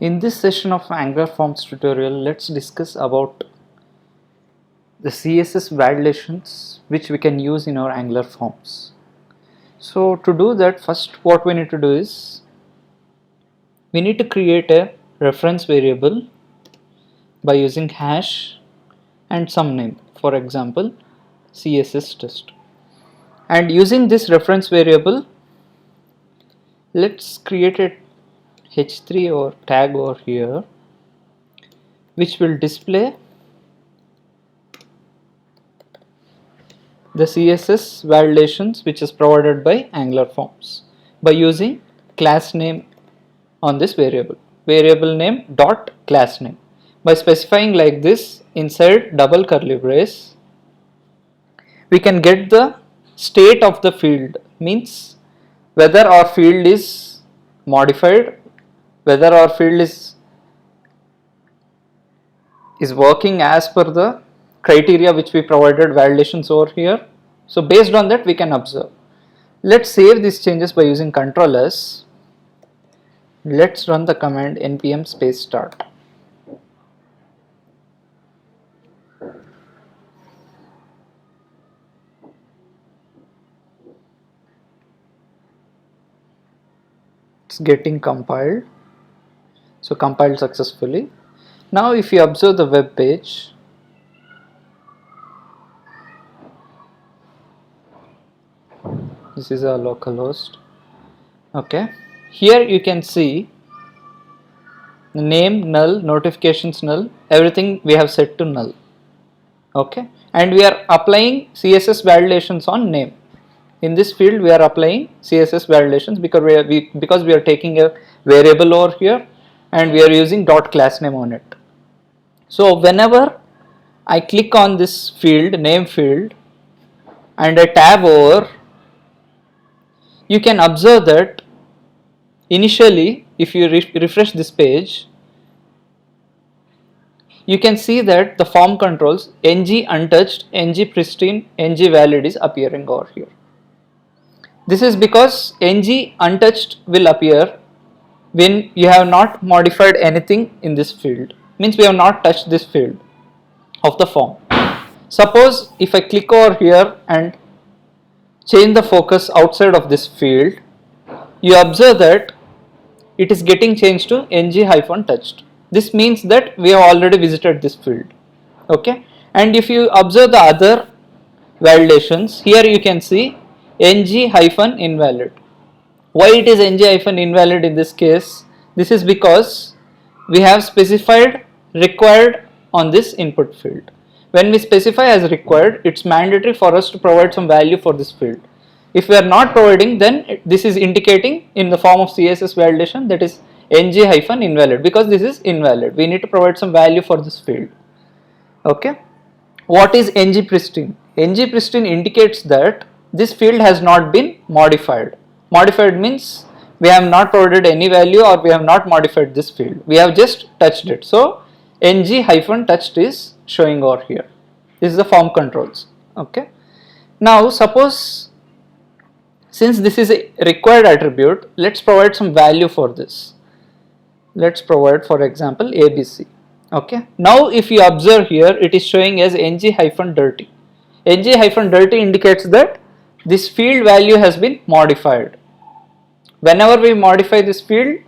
In this session of Angular Forms tutorial, let's discuss about the CSS validations which we can use in our Angular Forms. So to do that, first what we need to do is we need to create a reference variable by using hash and some name, for example CSS test. And using this reference variable, let's create a h3 or tag over here which will display the CSS validations which is provided by Angular Forms by using class name on this variable name dot class name. By specifying like this inside double curly brace, we can get the state of the field, means whether our field is modified, whether our field is working as per the criteria which we provided validations over here. So based on that we can observe. Let's save these changes by using Ctrl S. Let's run the command npm space start. It's getting compiled. So compiled successfully. Now if you observe the web page, this is our localhost. Okay, here you can see the name null, notifications null, everything we have set to null. Okay, and we are applying CSS validations on name. In this field we are applying CSS validations because we are taking a variable over here and we are using dot class name on it. So whenever I click on this field, name field, and I tab over, you can observe that initially if you refresh this page, you can see that the form controls ng untouched, ng pristine, ng valid is appearing over here. This is because ng untouched will appear when you have not modified anything in this field, means we have not touched this field of the form. Suppose if I click over here and change the focus outside of this field, you observe that it is getting changed to ng-touched. This means that we have already visited this field. Okay, and if you observe the other validations, here you can see ng-invalid. Why it is ng-invalid in this case? This is because we have specified required on this input field. When we specify as required, it's mandatory for us to provide some value for this field. If we are not providing, then this is indicating in the form of CSS validation that is ng-invalid, because this is invalid. We need to provide some value for this field. Okay. What is ng pristine? Ng pristine indicates that this field has not been modified. Modified means we have not provided any value or we have not modified this field. We have just touched it. So ng-touched is showing over here. This is the form controls. Okay. Now suppose, since this is a required attribute, let's provide some value for this. Let's provide, for example, ABC. Okay. Now if you observe here, it is showing as ng-dirty. ng-dirty indicates that this field value has been modified. Whenever we modify this field,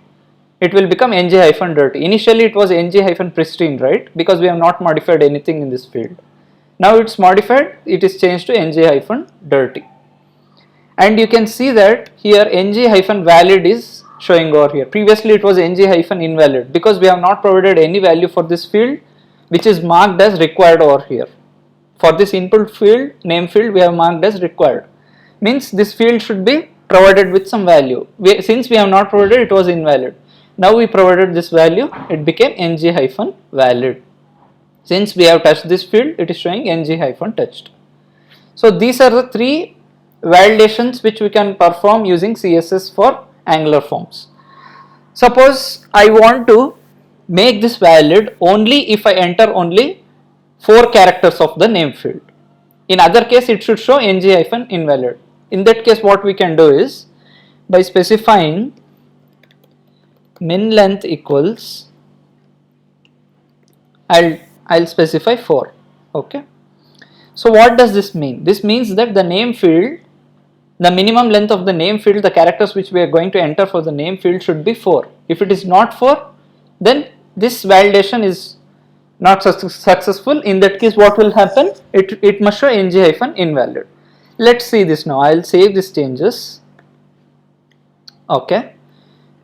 it will become ng-dirty. Initially it was ng-pristine, right? Because we have not modified anything in this field. Now it's modified, it is changed to ng-dirty. And you can see that here ng-valid is showing over here. Previously it was ng-invalid because we have not provided any value for this field, which is marked as required over here. For this input field, name field, we have marked as required. Means this field should be provided with some value. Since we have not provided, it was invalid. Now we provided this value, it became ng-valid. Since we have touched this field, it is showing ng-touched. So these are the three validations which we can perform using CSS for Angular Forms. Suppose I want to make this valid only if I enter only 4 characters of the name field. In other case, it should show ng-invalid. In that case, what we can do is by specifying min length equals, I'll specify 4. Okay. So what does this mean? This means that the name field, the minimum length of the name field, the characters which we are going to enter for the name field should be 4. If it is not 4, then this validation is not successful. In that case, what will happen? It must show ng-invalid. Let's see this now. I'll save these changes. Okay.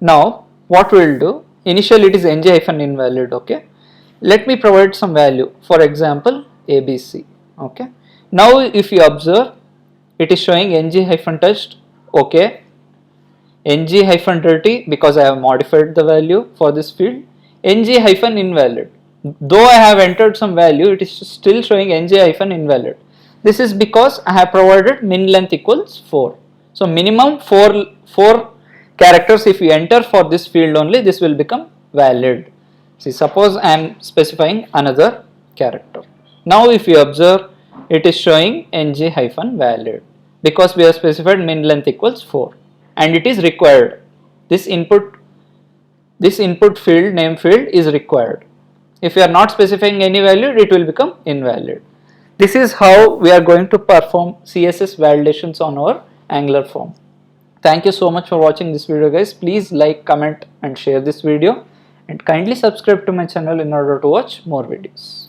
Now what we'll do, initially it is ng-invalid. Okay. Let me provide some value, for example ABC. Okay. Now if you observe, it is showing ng-touched. Okay. ng-dirty, because I have modified the value for this field. ng-invalid, though I have entered some value, it is still showing ng-invalid. This is because I have provided min length equals 4. So minimum 4 characters if you enter for this field only, this will become valid. See, suppose I am specifying another character. Now if you observe, it is showing ng-valid because we have specified min length equals 4 and it is required. This input field, name field, is required. If you are not specifying any value, it will become invalid. This is how we are going to perform CSS validations on our Angular form. Thank you so much for watching this video, guys. Please like, comment and share this video, and kindly subscribe to my channel in order to watch more videos.